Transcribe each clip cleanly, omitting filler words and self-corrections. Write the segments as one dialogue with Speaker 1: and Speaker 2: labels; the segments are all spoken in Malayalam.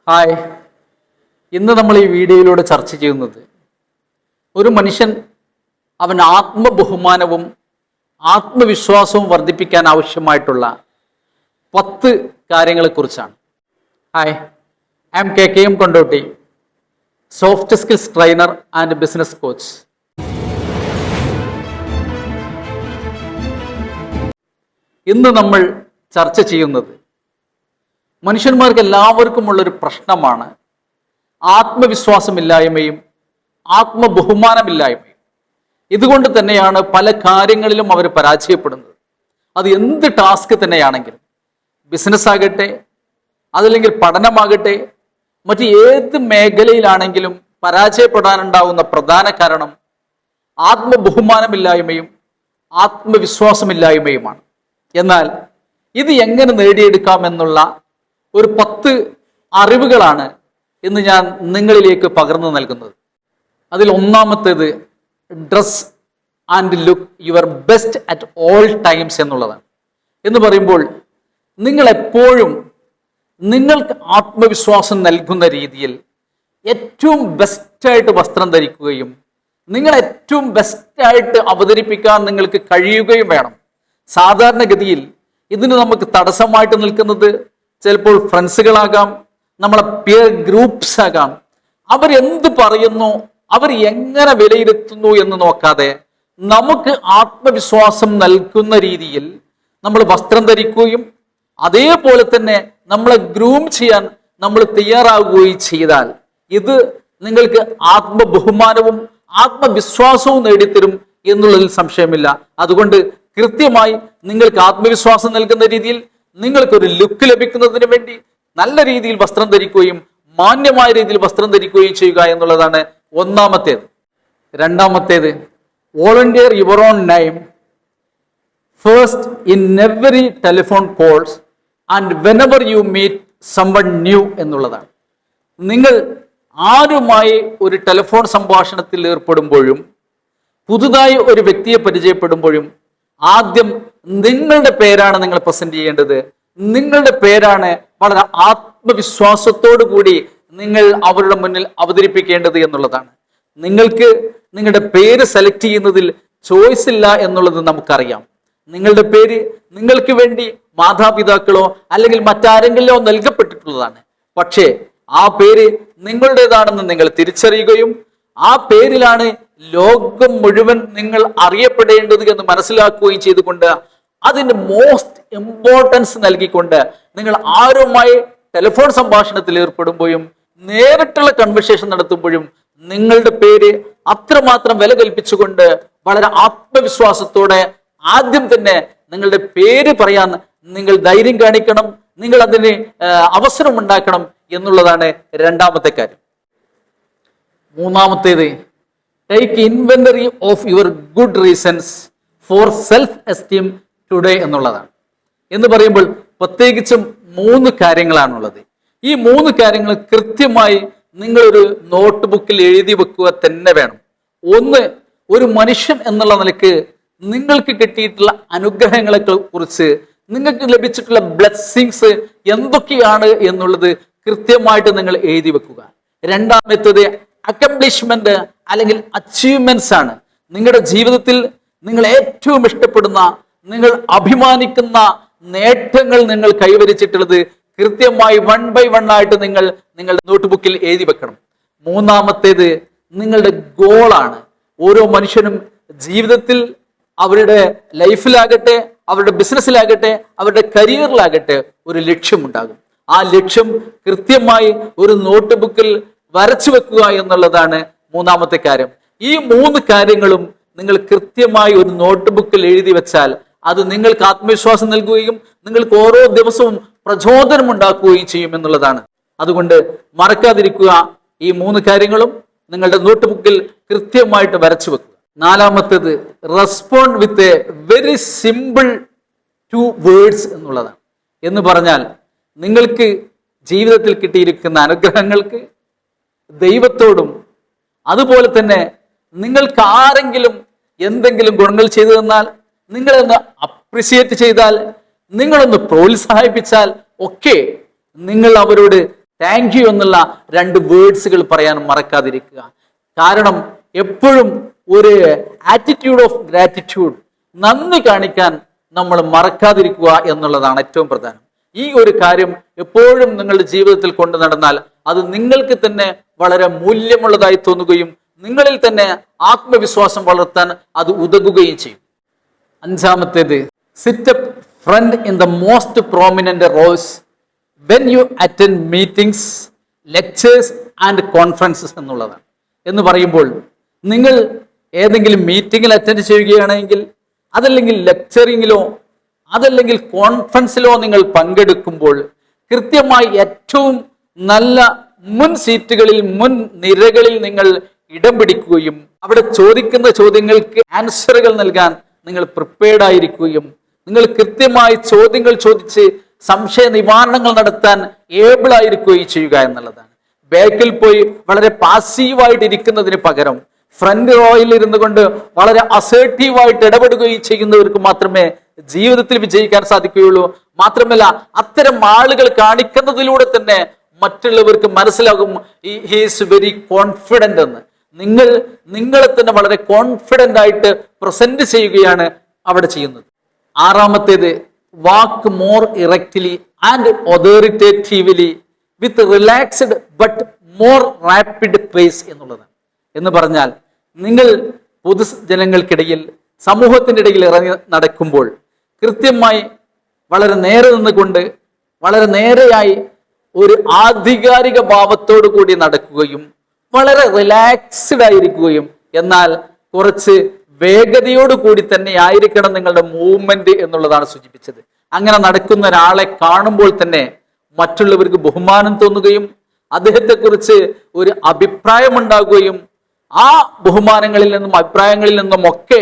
Speaker 1: ഹായ്, ഇന്ന് നമ്മൾ ഈ വീഡിയോയിലൂടെ ചർച്ച ചെയ്യുന്നത് ഒരു മനുഷ്യൻ അവൻ ആത്മബഹുമാനവും ആത്മവിശ്വാസവും വർദ്ധിപ്പിക്കാൻ ആവശ്യമായിട്ടുള്ള 10 കാര്യങ്ങളെക്കുറിച്ചാണ്. Hi, I am KKM Kondotty, soft skills trainer and business coach. ഇന്ന് നമ്മൾ ചർച്ച ചെയ്യുന്നത് മനുഷ്യന്മാർക്ക് എല്ലാവർക്കും ഉള്ളൊരു പ്രശ്നമാണ് ആത്മവിശ്വാസമില്ലായ്മയും ആത്മബഹുമാനമില്ലായ്മയും. ഇതുകൊണ്ട് തന്നെയാണ് പല കാര്യങ്ങളിലും അവർ പരാജയപ്പെടുന്നത്. അത് എന്ത് ടാസ്ക് തന്നെയാണെങ്കിലും, ബിസിനസ് ആകട്ടെ, അതല്ലെങ്കിൽ പഠനമാകട്ടെ, മറ്റ് ഏത് മേഖലയിലാണെങ്കിലും പരാജയപ്പെടാനുണ്ടാവുന്ന പ്രധാന കാരണം ആത്മബഹുമാനമില്ലായ്മയും ആത്മവിശ്വാസമില്ലായ്മയുമാണ്. എന്നാൽ ഇത് എങ്ങനെ നേടിയെടുക്കാമെന്നുള്ള ഒരു 10 അറിവുകളാണ് ഇന്ന് ഞാൻ നിങ്ങളിലേക്ക് പകർന്നു നൽകുന്നത്. അതിൽ ഒന്നാമത്തേത്, dress and look your best at all times എന്നുള്ളതാണ്. എന്ന് പറയുമ്പോൾ നിങ്ങൾ എപ്പോഴും നിങ്ങൾക്ക് ആത്മവിശ്വാസം നൽകുന്ന രീതിയിൽ ഏറ്റവും ബെസ്റ്റായിട്ട് വസ്ത്രം ധരിക്കുകയും നിങ്ങൾ ഏറ്റവും ബെസ്റ്റായിട്ട് അവതരിപ്പിക്കാൻ നിങ്ങൾക്ക് കഴിയുകയും വേണം. സാധാരണഗതിയിൽ ഇതിന് നമുക്ക് തടസ്സമായിട്ട് നിൽക്കുന്നത് ചിലപ്പോൾ ഫ്രണ്ട്സുകളാകാം, നമ്മളെ പിയർ ഗ്രൂപ്പ്സ് ആകാം. അവരെന്ത് പറയുന്നു, അവർ എങ്ങനെ വിലയിരുത്തുന്നു എന്ന് നോക്കാതെ നമുക്ക് ആത്മവിശ്വാസം നൽകുന്ന രീതിയിൽ നമ്മൾ വസ്ത്രം ധരിക്കുകയും അതേപോലെ തന്നെ നമ്മളെ ഗ്രൂം ചെയ്യാൻ നമ്മൾ തയ്യാറാകുകയും ചെയ്താൽ ഇത് നിങ്ങൾക്ക് ആത്മബഹുമാനവും ആത്മവിശ്വാസവും നേടിത്തരും എന്നുള്ളതിൽ സംശയമില്ല. അതുകൊണ്ട് കൃത്യമായി നിങ്ങൾക്ക് ആത്മവിശ്വാസം നൽകുന്ന രീതിയിൽ നിങ്ങൾക്കൊരു ലുക്ക് ലഭിക്കുന്നതിന് വേണ്ടി നല്ല രീതിയിൽ വസ്ത്രം ധരിക്കുകയും മാന്യമായ രീതിയിൽ വസ്ത്രം ധരിക്കുകയും ചെയ്യുക എന്നുള്ളതാണ് ഒന്നാമത്തേത്. രണ്ടാമത്തേത്, volunteer your own name first in every telephone calls and whenever you meet someone new എന്നുള്ളതാണ്. നിങ്ങൾ ആരുമായി ഒരു ടെലിഫോൺ സംഭാഷണത്തിൽ ഏർപ്പെടുമ്പോഴും പുതുതായി ഒരു വ്യക്തിയെ പരിചയപ്പെടുമ്പോഴും ആദ്യം നിങ്ങളുടെ പേരാണ് നിങ്ങൾ പ്രസന്റ് ചെയ്യേണ്ടത്. നിങ്ങളുടെ പേരാണ് വളരെ ആത്മവിശ്വാസത്തോടു കൂടി നിങ്ങൾ അവരുടെ മുന്നിൽ അവതരിപ്പിക്കേണ്ടത് എന്നുള്ളതാണ്. നിങ്ങൾക്ക് നിങ്ങളുടെ പേര് സെലക്ട് ചെയ്യുന്നതിൽ ചോയ്സ് ഇല്ല എന്നുള്ളത് നമുക്കറിയാം. നിങ്ങളുടെ പേര് നിങ്ങൾക്ക് വേണ്ടി മാതാപിതാക്കളോ അല്ലെങ്കിൽ മറ്റാരെങ്കിലോ നൽകപ്പെട്ടിട്ടുള്ളതാണ്. പക്ഷേ ആ പേര് നിങ്ങളുടേതാണെന്ന് നിങ്ങൾ തിരിച്ചറിയുകയും ആ പേരിലാണ് ലോകം മുഴുവൻ നിങ്ങൾ അറിയപ്പെടേണ്ടത് എന്ന് മനസ്സിലാക്കുകയും ചെയ്തുകൊണ്ട് അതിന് മോസ്റ്റ് ഇമ്പോർട്ടൻസ് നൽകിക്കൊണ്ട് നിങ്ങൾ ആരുമായി ടെലിഫോൺ സംഭാഷണത്തിൽ ഏർപ്പെടുമ്പോഴും നേരിട്ടുള്ള കൺവെർസേഷൻ നടത്തുമ്പോഴും നിങ്ങളുടെ പേര് അത്രമാത്രം വില കൽപ്പിച്ചുകൊണ്ട് വളരെ ആത്മവിശ്വാസത്തോടെ ആദ്യം തന്നെ നിങ്ങളുടെ പേര് പറയാൻ നിങ്ങൾ ധൈര്യം കാണിക്കണം, നിങ്ങൾ അതിന് അവസരം ഉണ്ടാക്കണം എന്നുള്ളതാണ് രണ്ടാമത്തെ കാര്യം. മൂന്നാമത്തേത്, take inventory of your good reasons for self esteem today എന്നുള്ളതാണ്. എന്ന് പറയുമ്പോൾ പ്രത്യേകിച്ചും 3 കാര്യങ്ങളാണുള്ളത്. ഈ 3 കാര്യങ്ങൾ കൃത്യമായി നിങ്ങളൊരു നോട്ട് ബുക്കിൽ എഴുതി വെക്കുക തന്നെ വേണം. ഒന്ന്, ഒരു മനുഷ്യൻ എന്നുള്ള നിലയ്ക്ക് നിങ്ങൾക്ക് കിട്ടിയിട്ടുള്ള അനുഗ്രഹങ്ങളെ കുറിച്ച്, നിങ്ങൾക്ക് ലഭിച്ചിട്ടുള്ള ബ്ലെസ്സിങ്സ് എന്തൊക്കെയാണ് എന്നുള്ളത് കൃത്യമായിട്ട് നിങ്ങൾ എഴുതി വെക്കുക. രണ്ടാമത്തേത്, അക്കംപ്ലിഷ്മെന്റ് അല്ലെങ്കിൽ അച്ചീവ്മെന്റ്സ് ആണ്. നിങ്ങളുടെ ജീവിതത്തിൽ നിങ്ങൾ ഏറ്റവും ഇഷ്ടപ്പെടുന്ന, നിങ്ങൾ അഭിമാനിക്കുന്ന നേട്ടങ്ങൾ നിങ്ങൾ കൈവരിച്ചിട്ടുള്ളത് കൃത്യമായി 1 by 1 ആയിട്ട് നിങ്ങൾ നിങ്ങളുടെ നോട്ട് ബുക്കിൽ എഴുതി വെക്കണം. മൂന്നാമത്തേത്, നിങ്ങളുടെ ഗോളാണ്. ഓരോ മനുഷ്യനും ജീവിതത്തിൽ അവരുടെ ലൈഫിലാകട്ടെ, അവരുടെ ബിസിനസ്സിലാകട്ടെ, അവരുടെ കരിയറിലാകട്ടെ ഒരു ലക്ഷ്യമുണ്ടാകും. ആ ലക്ഷ്യം കൃത്യമായി ഒരു നോട്ട് ബുക്കിൽ വരച്ചു വെക്കുക എന്നുള്ളതാണ് മൂന്നാമത്തെ കാര്യം. ഈ 3 കാര്യങ്ങളും നിങ്ങൾ കൃത്യമായി ഒരു നോട്ട് ബുക്കിൽ എഴുതി വെച്ചാൽ അത് നിങ്ങൾക്ക് ആത്മവിശ്വാസം നൽകുകയും നിങ്ങൾക്ക് ഓരോ ദിവസവും പ്രചോദനം ഉണ്ടാക്കുകയും ചെയ്യും എന്നുള്ളതാണ്. അതുകൊണ്ട് മറക്കാതിരിക്കുക, ഈ 3 കാര്യങ്ങളും നിങ്ങളുടെ നോട്ട് ബുക്കിൽ കൃത്യമായിട്ട് വരച്ചു വെക്കുക. നാലാമത്തേത്, respond with a very simple 2 words എന്നുള്ളതാണ്. എന്ന് പറഞ്ഞാൽ നിങ്ങൾക്ക് ജീവിതത്തിൽ കിട്ടിയിരിക്കുന്ന അനുഗ്രഹങ്ങൾക്ക് ദൈവത്തോടും അതുപോലെ തന്നെ നിങ്ങൾക്ക് ആരെങ്കിലും എന്തെങ്കിലും ഗുണങ്ങൾ ചെയ്തു തന്നാൽ, നിങ്ങളൊന്ന് അപ്രിസിയേറ്റ് ചെയ്താൽ, നിങ്ങളൊന്ന് പ്രോത്സാഹിപ്പിച്ചാൽ ഒക്കെ നിങ്ങൾ അവരോട് താങ്ക് യു എന്നുള്ള 2 വേർഡ്സുകൾ പറയാൻ മറക്കാതിരിക്കുക. കാരണം എപ്പോഴും ഒരു ആറ്റിറ്റ്യൂഡ് ഓഫ് ഗ്രാറ്റിറ്റ്യൂഡ്, നന്ദി കാണിക്കാൻ നമ്മൾ മറക്കാതിരിക്കുക എന്നുള്ളതാണ് ഏറ്റവും പ്രധാനം. ഈ ഒരു കാര്യം എപ്പോഴും നിങ്ങളുടെ ജീവിതത്തിൽ കൊണ്ടു നടന്നാൽ അത് നിങ്ങൾക്ക് തന്നെ വളരെ മൂല്യമുള്ളതായി തോന്നുകയും നിങ്ങളിൽ തന്നെ ആത്മവിശ്വാസം വളർത്താൻ അത് ഉതകുകയും ചെയ്യും. 5-ാമത്തേത്, sit up front in the most prominent roles when you attend meetings, lectures and conferences എന്നുള്ളതാണ്. എന്ന് പറയുമ്പോൾ നിങ്ങൾ ഏതെങ്കിലും മീറ്റിങ്ങിൽ അറ്റൻഡ് ചെയ്യുകയാണെങ്കിൽ, അതല്ലെങ്കിൽ ലെക്ചറിങ്ങിലോ അതല്ലെങ്കിൽ കോൺഫറൻസിലോ നിങ്ങൾ പങ്കെടുക്കുമ്പോൾ കൃത്യമായി ഏറ്റവും നല്ല മുൻ സീറ്റുകളിൽ, മുൻ നിരകളിൽ നിങ്ങൾ ഇടം പിടിക്കുകയും അവിടെ ചോദിക്കുന്ന ചോദ്യങ്ങൾക്ക് ആൻസറുകൾ നൽകാൻ നിങ്ങൾ പ്രിപ്പയർഡ് ആയിരിക്കുകയും നിങ്ങൾ കൃത്യമായി ചോദ്യങ്ങൾ ചോദിച്ച് സംശയ നിവാരണങ്ങൾ നടത്താൻ ഏബിൾ ആയിരിക്കുകയും ചെയ്യുക എന്നുള്ളതാണ്. ബാക്കിൽ പോയി വളരെ പാസീവായിട്ട് ഇരിക്കുന്നതിന് പകരം ഫ്രണ്ട് റോയിൽ ഇരുന്നു കൊണ്ട് വളരെ അസേർട്ടീവായിട്ട് ഇടപെടുകയും ചെയ്യുന്നവർക്ക് മാത്രമേ ജീവിതത്തിൽ വിജയിക്കാൻ സാധിക്കുകയുള്ളൂ. മാത്രമല്ല, അത്തരം ആളുകൾ കാണിക്കുന്നതിലൂടെ തന്നെ മറ്റുള്ളവർക്ക് മനസ്സിലാകും ഹി ഈസ് വെരി കോൺഫിഡന്റ് എന്ന്. നിങ്ങളെ തന്നെ വളരെ കോൺഫിഡന്റ് ആയിട്ട് പ്രസന്റ് ചെയ്യുകയാണ് അവിടെ ചെയ്യുന്നത്. 6-ാമത്തേത്, walk more erectly and authoritatively with relaxed but more rapid pace എന്നുള്ളതാണ്. എന്ന് പറഞ്ഞാൽ, നിങ്ങൾ പൊതുജനങ്ങൾക്കിടയിൽ, സമൂഹത്തിൻ്റെ ഇടയിൽ ഇറങ്ങി നടക്കുമ്പോൾ കൃത്യമായി വളരെ നേരെ നിന്നുകൊണ്ട് വളരെ നേരെയായി ഒരു ആധികാരിക ഭാവത്തോടു കൂടി നടക്കുകയും വളരെ റിലാക്സ്ഡ് ആയിരിക്കുകയും എന്നാൽ കുറച്ച് വേഗതയോട് കൂടി തന്നെ ആയിരിക്കണം നിങ്ങളുടെ മൂവ്മെന്റ് എന്നുള്ളതാണ് സൂചിപ്പിച്ചത്. അങ്ങനെ നടക്കുന്ന ഒരാളെ കാണുമ്പോൾ തന്നെ മറ്റുള്ളവർക്ക് ബഹുമാനം തോന്നുകയും അദ്ദേഹത്തെക്കുറിച്ച് ഒരു അഭിപ്രായം ഉണ്ടാകുകയും ആ ബഹുമാനങ്ങളിൽ നിന്നും അഭിപ്രായങ്ങളിൽ നിന്നും ഒക്കെ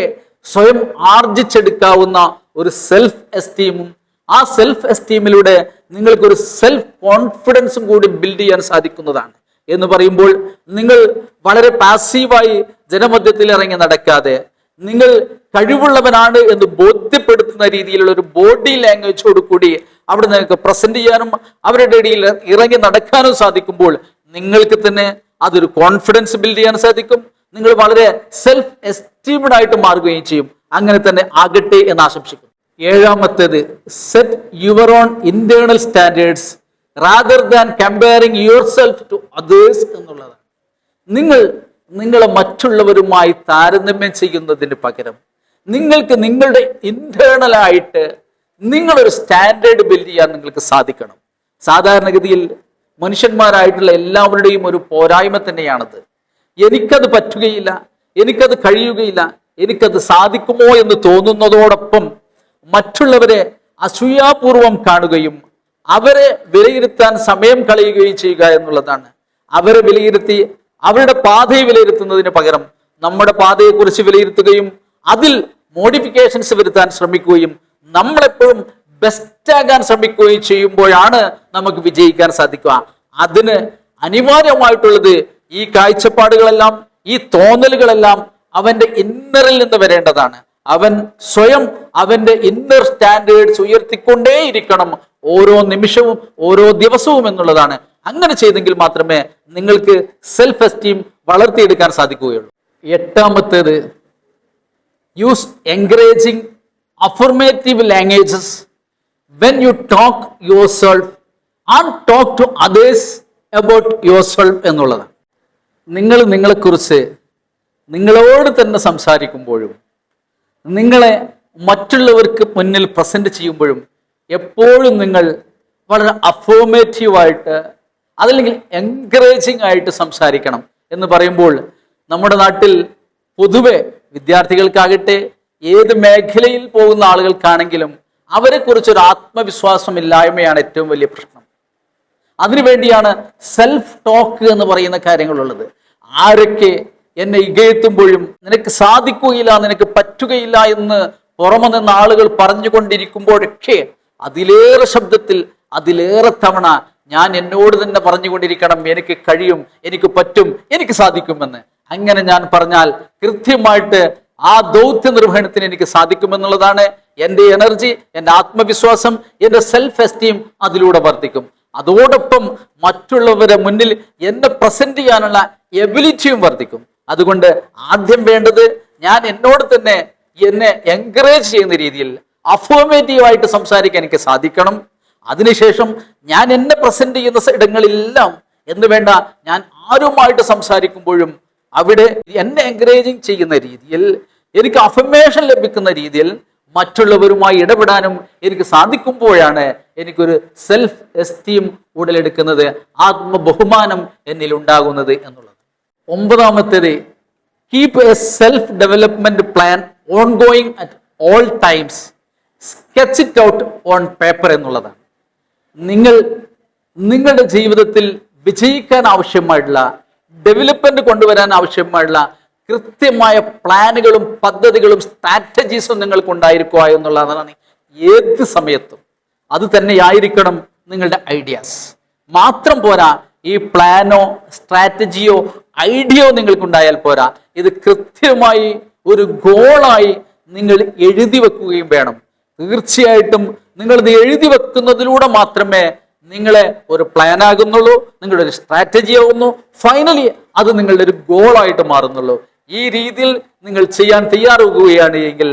Speaker 1: സ്വയം ആർജിച്ചെടുക്കാവുന്ന ഒരു സെൽഫ് എസ്റ്റീമും ആ സെൽഫ് എസ്റ്റീമിലൂടെ നിങ്ങൾക്കൊരു സെൽഫ് കോൺഫിഡൻസും കൂടി ബിൽഡ് ചെയ്യാൻ സാധിക്കുന്നതാണ്. എന്ന് പറയുമ്പോൾ നിങ്ങൾ വളരെ പാസീവായി ജനമധ്യത്തിൽ ഇറങ്ങി നടക്കാതെ നിങ്ങൾ കഴിവുള്ളവനാണ് എന്ന് ബോധ്യപ്പെടുത്തുന്ന രീതിയിലുള്ള ഒരു ബോഡി ലാംഗ്വേജോട് കൂടി അവിടെ നിങ്ങൾക്ക് പ്രസന്റ് ചെയ്യാനും അവരുടെ ഇടയിൽ ഇറങ്ങി നടക്കാനും സാധിക്കുമ്പോൾ നിങ്ങൾക്ക് തന്നെ അതൊരു കോൺഫിഡൻസ് ബിൽഡ് ചെയ്യാൻ സാധിക്കും. നിങ്ങൾ വളരെ സെൽഫ് എസ്റ്റീംഡ് ആയിട്ട് മാറുകയും ചെയ്യും. അങ്ങനെ തന്നെ ആകട്ടെ എന്ന് ആശംസിക്കുന്നു. 7-ാമത്തേത്, set your own internal standards rather than comparing yourself to others എന്നുള്ളതാണ്. നിങ്ങളെ മറ്റുള്ളവരുമായി താരതമ്യം ചെയ്യുന്നതിന് പകരം നിങ്ങൾക്ക് നിങ്ങളുടെ ഇന്റേണലായിട്ട് നിങ്ങളൊരു സ്റ്റാൻഡേർഡ് ബിൽഡ് ചെയ്യാൻ നിങ്ങൾക്ക് സാധിക്കണം. സാധാരണഗതിയിൽ മനുഷ്യന്മാരായിട്ടുള്ള എല്ലാവരുടെയും ഒരു പോരായ്മ തന്നെയാണത്. എനിക്കത് പറ്റുകയില്ല, എനിക്കത് കഴിയുകയില്ല, എനിക്കത് സാധിക്കുമോ എന്ന് തോന്നുന്നതോടൊപ്പം മറ്റുള്ളവരെ അസൂയാപൂർവം കാണുകയും അവരെ വിലയിരുത്താൻ സമയം കളയുകയും ചെയ്യുക എന്നുള്ളതാണ്. അവരെ വിലയിരുത്തി അവരുടെ പാതയെ വിലയിരുത്തുന്നതിന് പകരം നമ്മുടെ പാതയെക്കുറിച്ച് വിലയിരുത്തുകയും അതിൽ മോഡിഫിക്കേഷൻസ് വരുത്താൻ ശ്രമിക്കുകയും നമ്മളെപ്പോഴും ബെസ്റ്റ് ആകാൻ ശ്രമിക്കുകയും ചെയ്യുമ്പോഴാണ് നമുക്ക് വിജയിക്കാൻ സാധിക്കുക. അതിന് അനിവാര്യമായിട്ടുള്ളത് ഈ കാഴ്ചപ്പാടുകളെല്ലാം, ഈ തോന്നലുകളെല്ലാം അവന്റെ ഇന്നറിൽ നിന്ന് വരേണ്ടതാണ്. അവൻ സ്വയം അവന്റെ ഇന്നർ സ്റ്റാൻഡേർഡ്സ് ഉയർത്തിക്കൊണ്ടേയിരിക്കണം ഓരോ നിമിഷവും ഓരോ ദിവസവും എന്നുള്ളതാണ്. അങ്ങനെ ചെയ്തെങ്കിൽ മാത്രമേ നിങ്ങൾക്ക് സെൽഫ് എസ്റ്റീം വളർത്തിയെടുക്കാൻ സാധിക്കുകയുള്ളൂ. 8-ാമത്തേത്, use encouraging affirmative languages when you talk yourself and talk to others about yourself എന്നുള്ളതാണ്. നിങ്ങളെക്കുറിച്ച് നിങ്ങളോട് തന്നെ സംസാരിക്കുമ്പോഴും നിങ്ങളെ മറ്റുള്ളവർക്ക് മുന്നിൽ പ്രസന്റ് ചെയ്യുമ്പോഴും എപ്പോഴും നിങ്ങൾ വളരെ അഫോർമേറ്റീവായിട്ട് അതല്ലെങ്കിൽ എൻകറേജിങ് ആയിട്ട് സംസാരിക്കണം. എന്ന് പറയുമ്പോൾ നമ്മുടെ നാട്ടിൽ പൊതുവെ വിദ്യാർത്ഥികൾക്കാകട്ടെ ഏത് മേഖലയിൽ പോകുന്ന ആളുകൾക്കാണെങ്കിലും അവരെക്കുറിച്ചൊരു ആത്മവിശ്വാസം ഇല്ലായ്മയാണ് ഏറ്റവും വലിയ പ്രശ്നം. അതിനുവേണ്ടിയാണ് സെൽഫ് ടോക്ക് എന്ന് പറയുന്ന കാര്യങ്ങളുള്ളത്. ആരൊക്കെ എന്നെ ഇകഴ്ത്തുമ്പോഴും നിനക്ക് സാധിക്കുകയില്ല, നിനക്ക് പറ്റുകയില്ല എന്ന് പുറമെ നിന്ന് ആളുകൾ പറഞ്ഞുകൊണ്ടിരിക്കുമ്പോഴൊക്കെ അതിലേറെ ശബ്ദത്തിൽ അതിലേറെ തവണ ഞാൻ എന്നോട് തന്നെ പറഞ്ഞുകൊണ്ടിരിക്കണം, എനിക്ക് കഴിയും, എനിക്ക് പറ്റും, എനിക്ക് സാധിക്കുമെന്ന്. അങ്ങനെ ഞാൻ പറഞ്ഞാൽ കൃത്യമായിട്ട് ആ ദൗത്യ നിർവഹണത്തിന് എനിക്ക് സാധിക്കുമെന്നുള്ളതാണ്. എൻ്റെ എനർജി, എൻ്റെ ആത്മവിശ്വാസം, എൻ്റെ സെൽഫ് എസ്റ്റീം അതിലൂടെ വർദ്ധിക്കും. അതോടൊപ്പം മറ്റുള്ളവരെ മുന്നിൽ എന്നെ പ്രസന്റ് ചെയ്യാനുള്ള എബിലിറ്റിയും വർദ്ധിക്കും. അതുകൊണ്ട് ആദ്യം വേണ്ടത് ഞാൻ എന്നോട് തന്നെ എന്നെ എൻകറേജ് ചെയ്യുന്ന രീതിയിൽ അഫോർമേറ്റീവായിട്ട് സംസാരിക്കാൻ എനിക്ക് സാധിക്കണം. അതിനുശേഷം ഞാൻ എന്നെ പ്രസന്റ് ചെയ്യുന്ന ഇടങ്ങളിലെല്ലാം എന്ന് വേണ്ട, ഞാൻ ആരുമായിട്ട് സംസാരിക്കുമ്പോഴും അവിടെ എന്നെ എൻകറേജിങ് ചെയ്യുന്ന രീതിയിൽ, എനിക്ക് അഫർമേഷൻ ലഭിക്കുന്ന രീതിയിൽ മറ്റുള്ളവരുമായി ഇടപെടാനും എനിക്ക് സാധിക്കുമ്പോഴാണ് എനിക്കൊരു സെൽഫ് എസ്റ്റീം ഉടലെടുക്കുന്നത്, ആത്മബഹുമാനം എന്നിൽ ഉണ്ടാകുന്നത് എന്നുള്ളത്. 9ാമത്തേത്, keep a self development plan ongoing at all times, sketch it out on paper എന്നുള്ളതാണ്. നിങ്ങൾ നിങ്ങളുടെ ജീവിതത്തിൽ വിജയിക്കാൻ ആവശ്യമായിട്ടുള്ള, ഡെവലപ്മെന്റ് കൊണ്ടുവരാൻ ആവശ്യമായിട്ടുള്ള കൃത്യമായ പ്ലാനുകളും പദ്ധതികളും സ്ട്രാറ്റജീസും നിങ്ങൾക്ക് ഉണ്ടായിരിക്കുക എന്നുള്ളതാണ് ഏത് സമയത്തും. അത് തന്നെയായിരിക്കണം നിങ്ങളുടെ ഐഡിയാസ്. മാത്രം പോരാ, ഈ പ്ലാനോ സ്ട്രാറ്റജിയോ ഐഡിയയോ നിങ്ങൾക്കുണ്ടായാൽ പോരാ, ഇത് കൃത്യമായി ഒരു ഗോളായി നിങ്ങൾ എഴുതി വെക്കുകയും വേണം. തീർച്ചയായിട്ടും നിങ്ങളിത് എഴുതി വെക്കുന്നതിലൂടെ മാത്രമേ നിങ്ങളെ ഒരു പ്ലാൻ ആകുന്നുള്ളൂ, നിങ്ങളുടെ ഒരു സ്ട്രാറ്റജി ആകുന്നു, ഫൈനലി അത് നിങ്ങളുടെ ഒരു ഗോളായിട്ട് മാറുന്നുള്ളൂ. ഈ രീതിയിൽ നിങ്ങൾ ചെയ്യാൻ തയ്യാറാകുകയാണ് എങ്കിൽ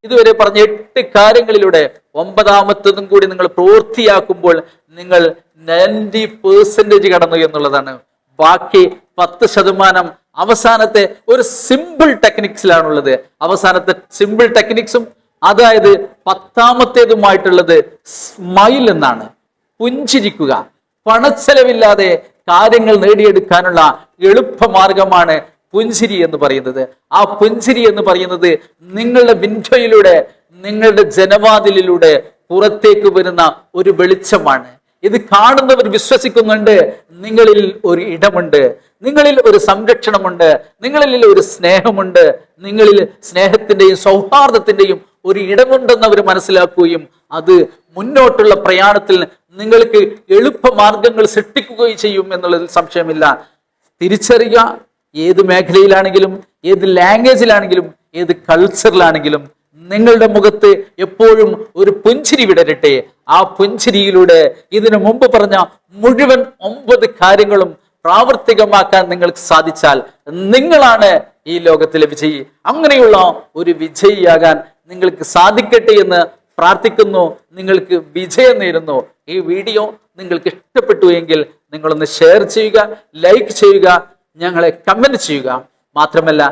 Speaker 1: ഇതുവരെ പറഞ്ഞ 8 കാര്യങ്ങളിലൂടെ 9ാമത്തതും കൂടി നിങ്ങൾ പൂർത്തിയാക്കുമ്പോൾ നിങ്ങൾ 90% കടന്നു എന്നുള്ളതാണ്. ബാക്കി 10% അവസാനത്തെ ഒരു സിമ്പിൾ ടെക്നിക്സിലാണുള്ളത്. അവസാനത്തെ സിമ്പിൾ ടെക്നിക്സും, അതായത് 10ാമത്തേതുമായിട്ടുള്ളത് സ്മൈൽ എന്നാണ്. പുഞ്ചിരിക്കുക. പണച്ചെലവില്ലാതെ കാര്യങ്ങൾ നേടിയെടുക്കാനുള്ള എളുപ്പമാർഗമാണ് പുഞ്ചിരി എന്ന് പറയുന്നത്. ആ പുഞ്ചിരി എന്ന് പറയുന്നത് നിങ്ങളുടെ വിൻഡോയിലൂടെ, നിങ്ങളുടെ ജനവാതിലിലൂടെ പുറത്തേക്ക് വരുന്ന ഒരു വെളിച്ചമാണ്. ഇത് കാണുന്നവർ വിശ്വസിക്കുന്നുണ്ട് നിങ്ങളിൽ ഒരു ഇടമുണ്ട്, നിങ്ങളിൽ ഒരു സംരക്ഷണമുണ്ട്, നിങ്ങളിൽ ഒരു സ്നേഹമുണ്ട്, നിങ്ങളിൽ സ്നേഹത്തിന്റെയും സൗഹാർദ്ദത്തിന്റെയും ഒരു ഇടമുണ്ടെന്ന് അവർ മനസ്സിലാക്കുകയും അത് മുന്നോട്ടുള്ള പ്രയാണത്തിൽ നിങ്ങൾക്ക് എളുപ്പമാർഗങ്ങൾ സൃഷ്ടിക്കുകയും ചെയ്യും എന്നുള്ളതിൽ സംശയമില്ല. തിരിച്ചറിയുക. ഏത് മേഖലയിലാണെങ്കിലും, ഏത് ലാംഗ്വേജിലാണെങ്കിലും, ഏത് കൾച്ചറിലാണെങ്കിലും നിങ്ങളുടെ മുഖത്ത് എപ്പോഴും ഒരു പുഞ്ചിരി വിടരട്ടെ. ആ പുഞ്ചിരിയിലൂടെ ഇതിനു മുമ്പ് പറഞ്ഞ മുഴുവൻ 9 കാര്യങ്ങളും പ്രാവർത്തികമാക്കാൻ നിങ്ങൾക്ക് സാധിച്ചാൽ നിങ്ങളാണ് ഈ ലോകത്തിലെ വിജയി. അങ്ങനെയുള്ള ഒരു വിജയിയാകാൻ നിങ്ങൾക്ക് സാധിക്കട്ടെ എന്ന് പ്രാർത്ഥിക്കുന്നു. നിങ്ങൾക്ക് വിജയം നേരുന്നു. ഈ വീഡിയോ നിങ്ങൾക്ക് ഇഷ്ടപ്പെട്ടു എങ്കിൽ നിങ്ങളൊന്ന് ഷെയർ ചെയ്യുക, ലൈക്ക് ചെയ്യുക, ഞങ്ങളെ കമന്റ് ചെയ്യുക. മാത്രമല്ല,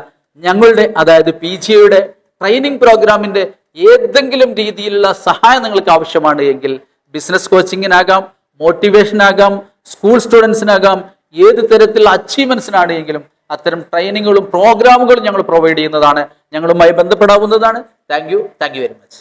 Speaker 1: ഞങ്ങളുടെ അതായത് PGയുടെ ട്രെയിനിങ് പ്രോഗ്രാമിന്റെ ഏതെങ്കിലും രീതിയിലുള്ള സഹായം നിങ്ങൾക്ക് ആവശ്യമാണ് എങ്കിൽ, ബിസിനസ് കോച്ചിങ്ങിനാകാം, മോട്ടിവേഷനാകാം, സ്കൂൾ സ്റ്റുഡൻസിനാകാം, ഏത് തരത്തിലുള്ള അച്ചീവ്മെന്റ്സിനാണെങ്കിലും അത്തരം ട്രെയിനിങ്ങുകളും പ്രോഗ്രാമുകളും ഞങ്ങൾ പ്രൊവൈഡ് ചെയ്യുന്നതാണ്. ഞങ്ങളുമായി ബന്ധപ്പെടാവുന്നതാണ്. Thank you very much.